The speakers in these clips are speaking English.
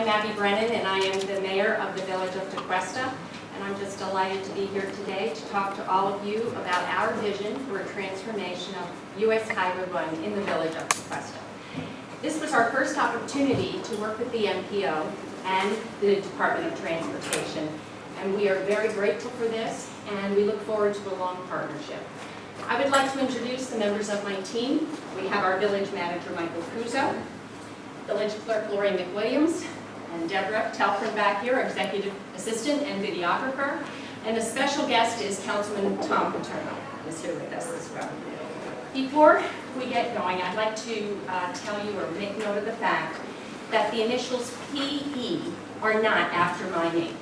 I'm Abby Brennan, and I am the mayor of the Village of Tequesta, and I'm just delighted to be here today to talk to all of you about our vision for a transformation of US Highway 1 in the Village of Tequesta. This was our first opportunity to work with the MPO and the Department of Transportation, and we are very grateful for this, and we look forward to a long partnership. I would like to introduce the members of my team. We have our village manager, Michael Cuso, village clerk, Lori McWilliams, and Deborah Telford back here, executive assistant and videographer. And the special guest is Councilman Tom Paterno, who is here with us as well. Before we get going, I'd like to tell you or make note of the fact that the initials PE are not after my name.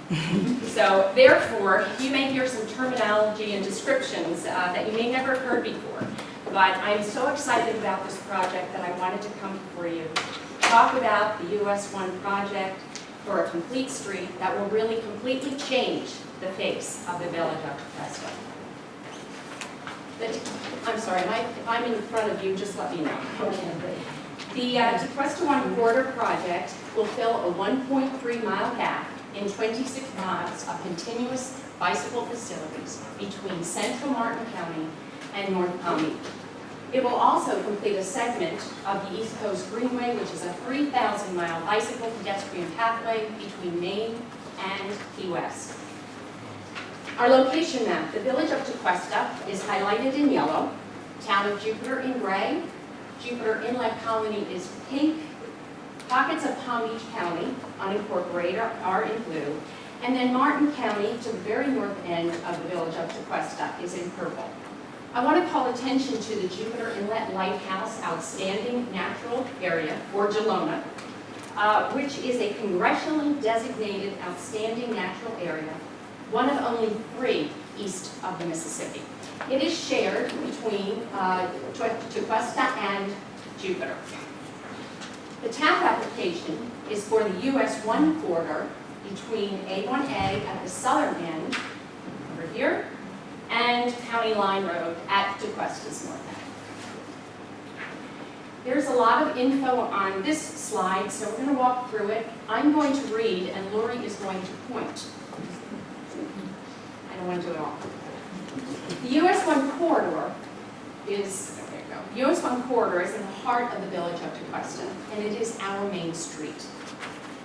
So therefore, you may hear some terminology and descriptions that you may never have heard before. But I'm so excited about this project that I wanted to come before you, talk about the US 1 project for a complete street that will really completely change the face of the Village of Tequesta. I'm sorry, if I'm in front of you, just let me know. The Tequesta 1 Corridor project will fill a 1.3-mile gap in 26 miles of continuous bicycle facilities between central Martin County and North Palm Beach. It will also complete a segment of the East Coast Greenway, which is a 3,000-mile bicycle pedestrian pathway between Maine and Key West. Our location map, the Village of Tequesta, is highlighted in yellow, Town of Jupiter in gray, Jupiter Inlet Colony is pink, pockets of Palm Beach County, unincorporated, are in blue, and then Martin County, to the very north end of the Village of Tequesta, is in purple. I want to call attention to the Jupiter Inlet Lighthouse Outstanding Natural Area, or JELONA, which is a congressionally designated outstanding natural area, one of only 3 east of the Mississippi. It is shared between Tequesta and Jupiter. The TAP application is for the US 1 corridor between A1A at the southern end, over here, and County Line Road at Tequesta's north end. There's a lot of info on this slide, so we're going to walk through it. I'm going to read, and Lori is going to point. I don't want to do it all. The US 1 corridor is, there you go. US 1 corridor is in the heart of the Village of Tequesta, and it is our main street.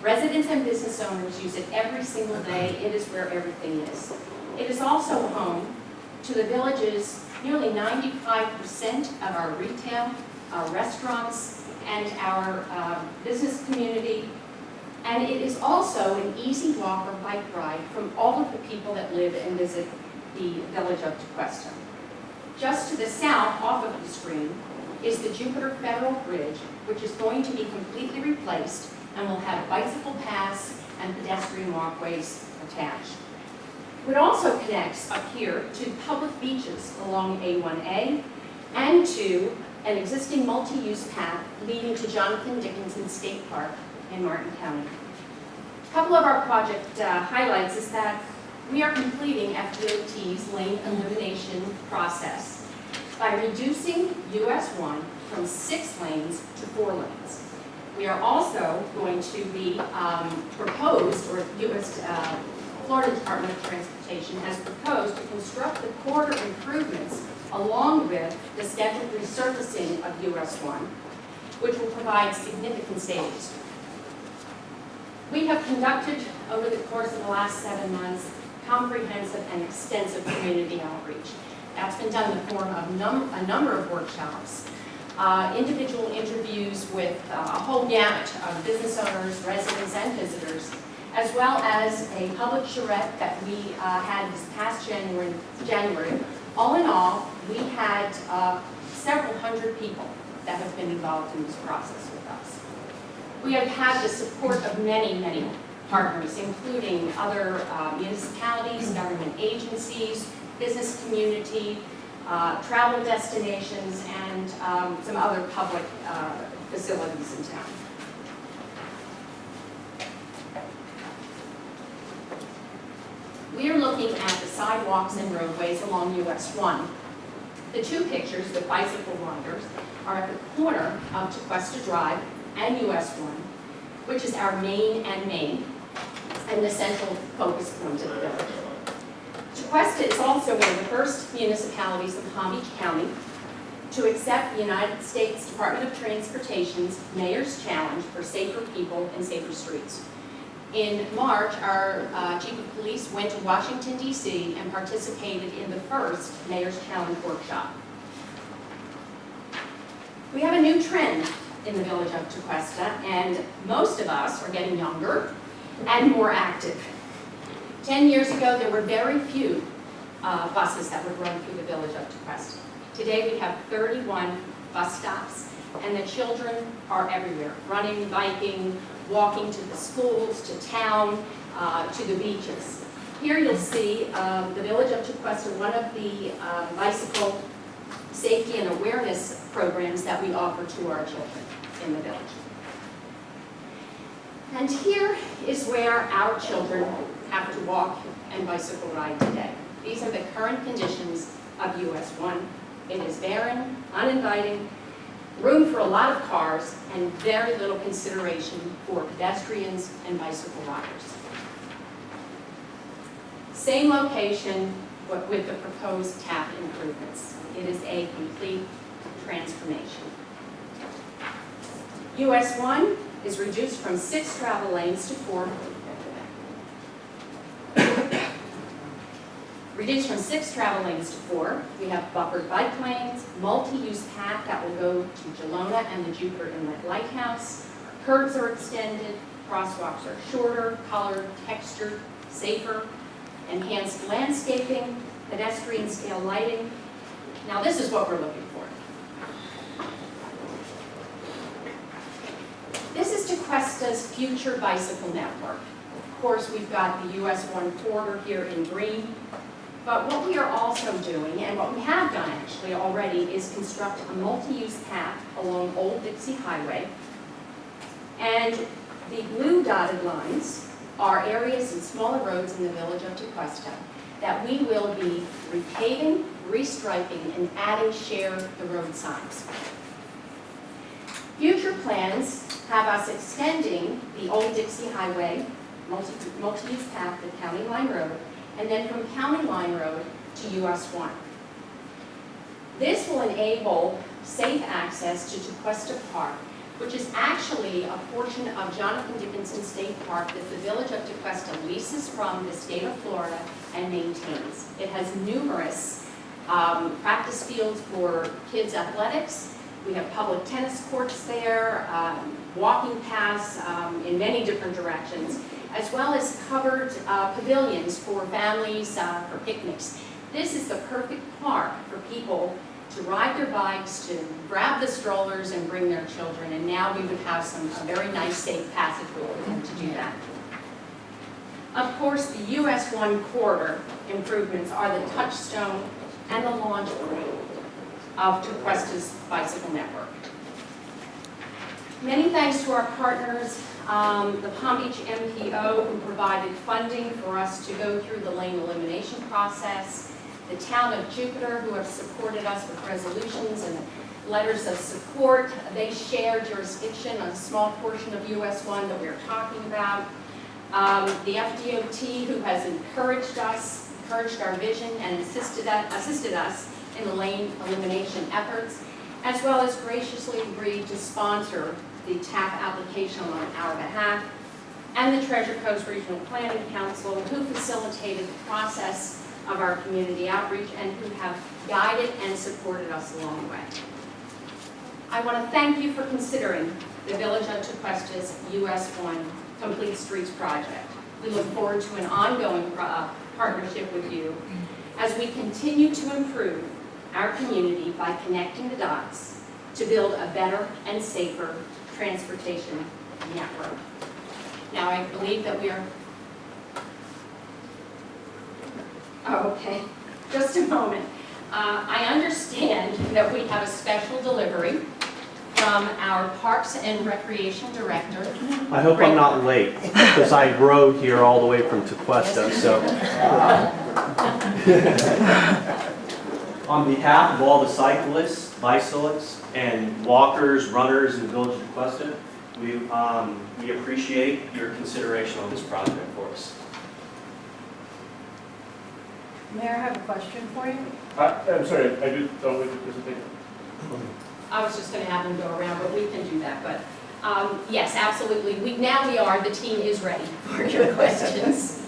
Residents and business owners use it every single day. It is where everything is. It is also home to the village's nearly 95% of our retail, our restaurants, and our business community. And it is also an easy walk or bike ride from all of the people that live and visit the Village of Tequesta. Just to the south, off of the screen, is the Jupiter Federal Bridge, which is going to be completely replaced and will have bicycle paths and pedestrian walkways attached. It also connects up here to public beaches along A1A and to an existing multi-use path leading to Jonathan Dickinson State Park in Martin County. A couple of our project highlights is that we are completing FDOT's lane elimination process by reducing US 1 from 6 lanes to 4 lanes. We are also going to be proposed, or Florida Department of Transportation has proposed to construct the corridor improvements along with the scheduled resurfacing of US 1, which will provide significant savings. We have conducted, over the course of the last 7 months, comprehensive and extensive community outreach. That's been done in the form of a number of workshops, individual interviews with a whole gamut of business owners, residents, and visitors, as well as a public charrette that we had this past January. All in all, we had several hundred people that have been involved in this process with us. We have had the support of many, many partners, including other municipalities, government agencies, business community, travel destinations, and some other public facilities in town. We are looking at the sidewalks and roadways along US 1. The 2 pictures with bicycle riders are at the corner of Tequesta Drive and US 1, which is our main and the central focus point of the village. Tequesta is also one of the first municipalities in Palm Beach County to accept the United States Department of Transportation's Mayor's Challenge for Safer People and Safer Streets. In March, our Chief of Police went to Washington, D.C. and participated in the first Mayor's Challenge workshop. We have a new trend in the village of Tequesta, and most of us are getting younger and more active. 10 years ago, there were very few buses that would run through the village of Tequesta. Today, we have 31 bus stops, and the children are everywhere, running, biking, walking to the schools, to town, to the beaches. Here you'll see the village of Tequesta, one of the bicycle safety and awareness programs that we offer to our children in the village. And here is where our children have to walk and bicycle ride today. These are the current conditions of US 1. It is barren, uninviting, room for a lot of cars, and very little consideration for pedestrians and bicycle riders. Same location, but with the proposed tap improvements. It is a complete transformation. US 1 is reduced from 6 travel lanes to 4. Reduced from 6 travel lanes to 4. We have buffered bike lanes, multi-use path that will go to Gelona and the Jupiter Inlet Lighthouse. Curbs are extended, crosswalks are shorter, colored, textured, safer, enhanced landscaping, pedestrian scale lighting. Now this is what we're looking for. This is Tequesta's future bicycle network. Of course, we've got the US 1 corridor here in green. But what we are also doing, and what we have done actually already, is construct a multi-use path along Old Dixie Highway. And the blue dotted lines are areas and smaller roads in the village of Tequesta that we will be repaving, restriping, and adding share the road signs. Future plans have us extending the Old Dixie Highway, multi-use path to County Line Road, and then from County Line Road to US 1. This will enable safe access to Tequesta Park, which is actually a portion of Jonathan Dickinson State Park that the village of Tequesta leases from the state of Florida and maintains. It has numerous practice fields for kids' athletics. We have public tennis courts there, walking paths in many different directions, as well as covered pavilions for families, for picnics. This is the perfect park for people to ride their bikes, to grab the strollers and bring their children, and now we would have a very nice safe passageway for them to do that. Of course, the US 1 corridor improvements are the touchstone and the launch point of Tequesta's bicycle network. Many thanks to our partners, the Palm Beach MPO, who provided funding for us to go through the lane elimination process, the town of Jupiter, who have supported us with resolutions and letters of support. They share jurisdiction on a small portion of US 1 that we're talking about. The FDOT, who has encouraged our vision and assisted us in the lane elimination efforts, as well as graciously agreed to sponsor the TAP application on our behalf, and the Treasure Coast Regional Planning Council, who facilitated the process of our community outreach and who have guided and supported us along the way. I want to thank you for considering the Village of Tequesta's US 1 Complete Streets project. We look forward to an ongoing partnership with you as we continue to improve our community by connecting the dots to build a better and safer transportation network. Now, I believe that we are... Oh, okay, just a moment. I understand that we have a special delivery from our Parks and Recreation Director. I hope I'm not late, because I rode here all the way from Tequesta, so. On behalf of all the cyclists, bicyclists, and walkers, runners in the village of Tequesta, We appreciate your consideration on this project for us. Mayor, I have a question for you. I'm sorry, I did done with the presentation. I was just gonna have them go around, but we can do that, but, yes, absolutely. Now we are, the team is ready for your questions.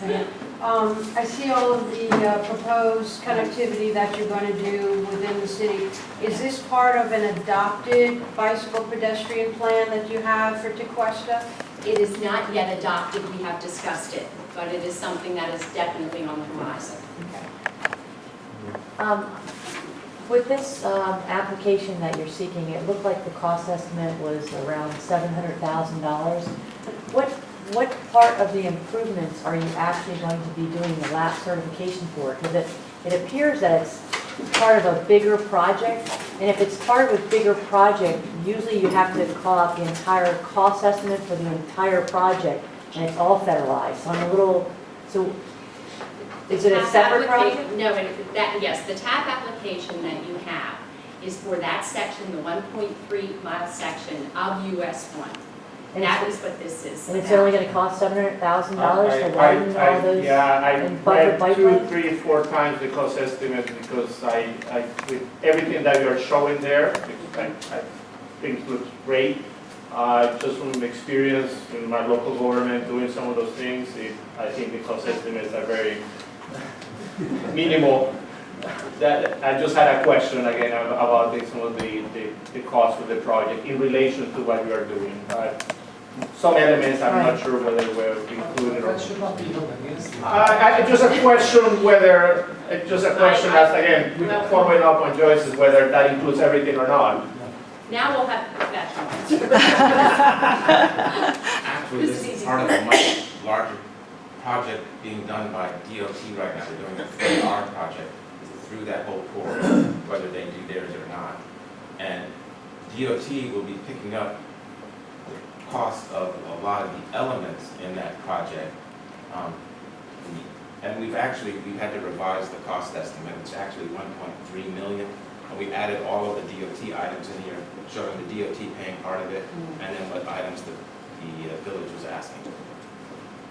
I see all of the proposed connectivity that you're going to do within the city. Is this part of an adopted bicycle pedestrian plan that you have for Tequesta? It is not yet adopted, we have discussed it, but it is something that is definitely on the horizon. With this application that you're seeking, it looked like the cost estimate was around $700,000. What part of the improvements are you actually going to be doing the lap certification for? Because it appears that it's part of a bigger project, and if it's part of a bigger project, usually you have to call out the entire cost estimate for the entire project, and it's all federalized. So I'm a little, so is it a TAP separate applica- project? No, yes, the TAP application that you have is for that section, the 1.3 mile section of US 1. And That it's- is what this is. And it's about. only going to cost $700,000 to widen all those? Yeah, I and buffer read bike 2, lanes? 3, 4 times the cost estimate because with everything that you're showing there, I think it looks great. Just from experience in my local government doing some of those things, I think the cost estimates are very minimal. That, I just had a question again about some of the cost of the project in relation to what we are doing. Some elements, I'm not sure whether were included or. That should not be held against you. Just a question whether, as again, we can follow it up on Joyce's, whether that includes everything or not. Now we'll have professional answer. Actually, this is part of a much larger project being done by DOT right now. They're doing a 3R project through that whole corridor, whether they do theirs or not. And DOT will be picking up the cost of a lot of the elements in that project. And we've had to revise the cost estimate. It's actually 1.3 million. And we added all of the DOT items in here, showing the DOT paying part of it, and then what items the village was asking.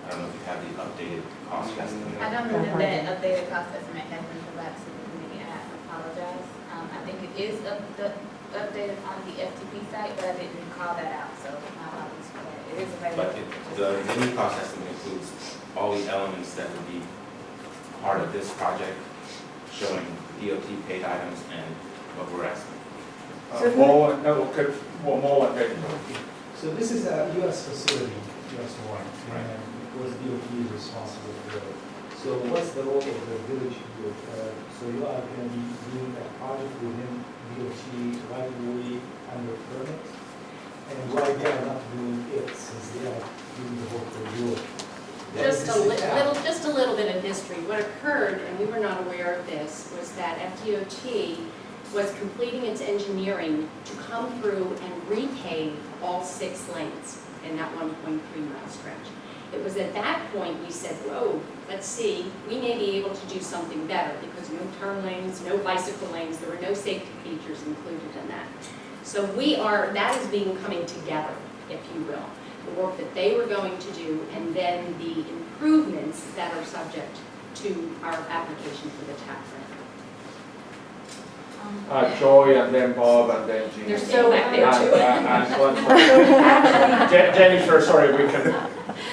I don't know if you have the updated cost estimate. I don't know if that updated cost estimate has been provided to the committee, and I apologize. I think it is updated on the FTP site, but I didn't call that out, so my apologies for that. It is But available. the new cost estimate includes all the elements that would be part of this project, showing DOT paid items and what we're asking. So this is a US facility, US one, and of course DOT is responsible for it. So what's the role of the village here? So you are going to be doing a project within DOT right away under permit? And why they are not doing it since they are doing the whole corridor? Just a little bit of history. What occurred, and we were not aware of this, was that FDOT was completing its engineering to come through and repave all 6 lanes in that 1.3 mile stretch. It was at that point we said, whoa, let's see, we may be able to do something better because no turn lanes, no bicycle lanes, there were no safety features included in that. So that is coming together, if you will. The work that they were going to do, and then the improvements that are subject to our application for the TAP grant. Joy and then Bob and then Jean. They're still back there too. Jennifer, sorry, we can.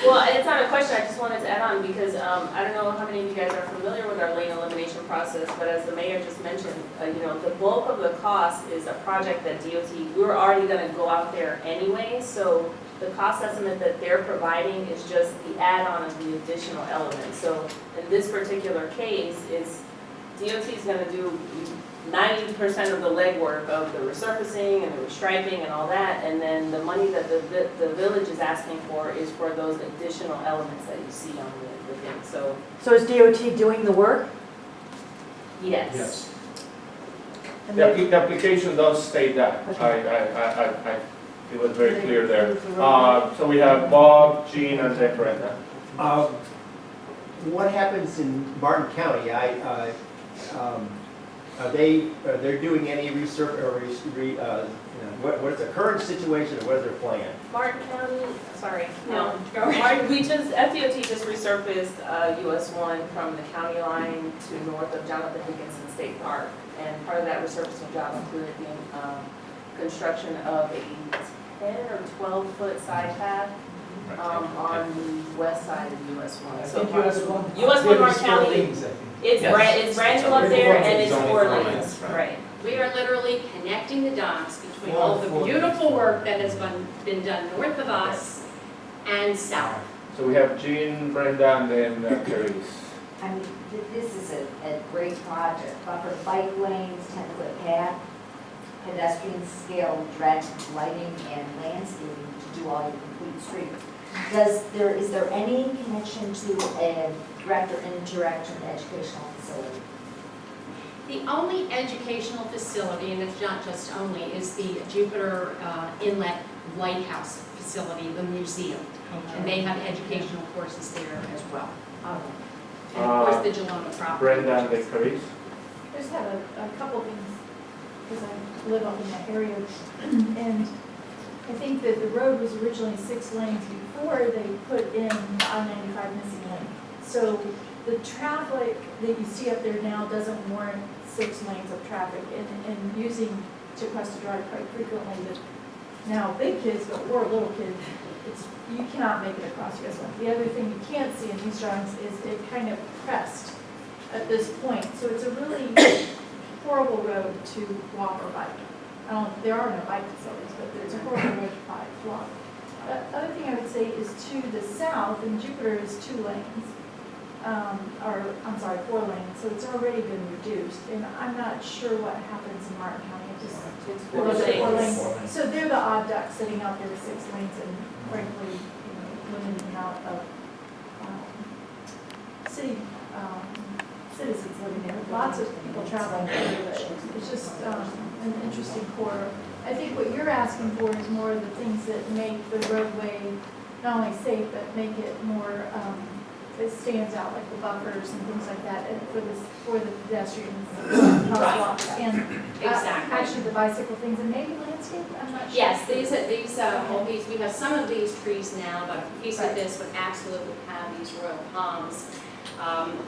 Well, it's not a question, I just wanted to add on because I don't know how many of you guys are familiar with our lane elimination process, but as the mayor just mentioned, the bulk of the cost is a project that DOT, we're already gonna go out there anyway, so the cost estimate that they're providing is just the add-on of the additional elements. So in this particular case, DOT is gonna do 90% of the legwork of the resurfacing and the restriping and all that, and then the money that the village is asking for is for those additional elements that you see on the thing. So, So is DOT doing the work? yes. And The then- the application does state that. It was very clear there. So we have Bob, Jean, and then Brenda. What happens in Barton County? They're doing any What is the current situation and what is their plan? Martin County, sorry. No, go Martin, FDOT just resurfaced US 1 from the county line to north of Jonathan Dickinson State Park. And part of that resurfacing job included the construction of a 10 or 12-foot side path on the west side of US 1. I So think US one. US 1 Martin County, Things, I think. it's Yes. brand new up there and it's It's only 4 4 lanes, lanes, right. right. We are literally connecting the dots between all the beautiful work that has been done north of us and south. So we have Jean, Brenda, and then Therese. I mean, this is a great project, buffer bike lanes, 10-foot path, pedestrian scale direct lighting and landscaping to do all your complete streets. Is there any connection to a direct or indirect to an educational facility? The only educational facility, and it's not just only, is the Jupiter Inlet Lighthouse facility, the museum. And they have educational courses there as well. And of course, the Gelona property. Brenda and then Therese. I just have a couple things, because I live up in that area, and I think that the road was originally 6 lanes before they put in the I-95 missing lane. So the traffic that you see up there now doesn't warrant 6 lanes of traffic, and using Tequesta Drive quite frequently, that now big kids, but we're little kids, you cannot make it across US 1. The other thing you can't see in these drawings is it kind of pressed at this point, so it's a really horrible road to walk or bike. There are no bike facilities, but there's a horrible road to walk. The other thing I would say is to the south, and Jupiter is 2 lanes, or I'm sorry, 4 lanes, so it's already been reduced. And I'm not sure what happens in Martin County. It's Or 4 is it 4 lanes. lanes? So they're the odd ducks sitting out there with 6 lanes and frankly, limiting the amount of city citizens living there. Lots of people traveling through it. It's just an interesting corridor. I think what you're asking for is more of the things that make the roadway not only safe, but make it more, it stands out, like the buffers and things like that, and for the pedestrians, crosswalks, and Exactly. actually the bicycle things, and maybe landscape, I'm not sure. Yes, we have some of these trees now, but a piece of this would absolutely have these royal palms,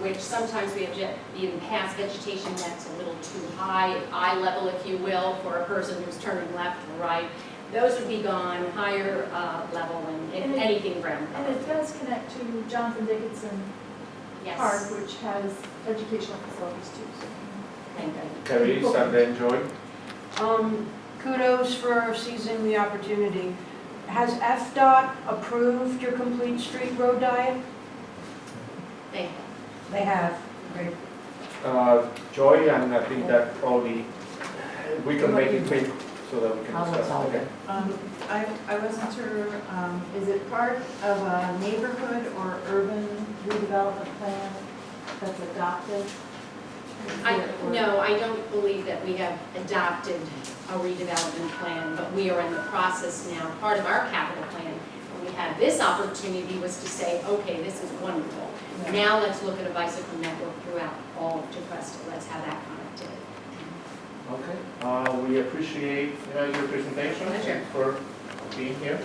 which sometimes we have even past vegetation that's a little too high, eye level, if you will, for a person who's turning left or right. Those would be gone, higher level, and if anything brown And color. it does connect to Jonathan Dickinson Yes. Park, which has educational facilities too, so. Thank you. Therese and then Joy. Kudos for seizing the opportunity. Has FDOT approved your complete street road diet? Thank you. They have. Great. Joy, and I think that probably we can make it quick so that we can I'll discuss. solve Okay. I wasn't sure, is it part of a neighborhood or urban redevelopment plan that's adopted? No, I don't believe that we have adopted a redevelopment plan, but we are in the process now. Part of our capital plan, when we had this opportunity, was to say, okay, this is wonderful. Now let's look at a bicycle network throughout all of Tequesta. Let's have that connectivity. Okay, we appreciate your presentation. Pleasure. Thanks for being here.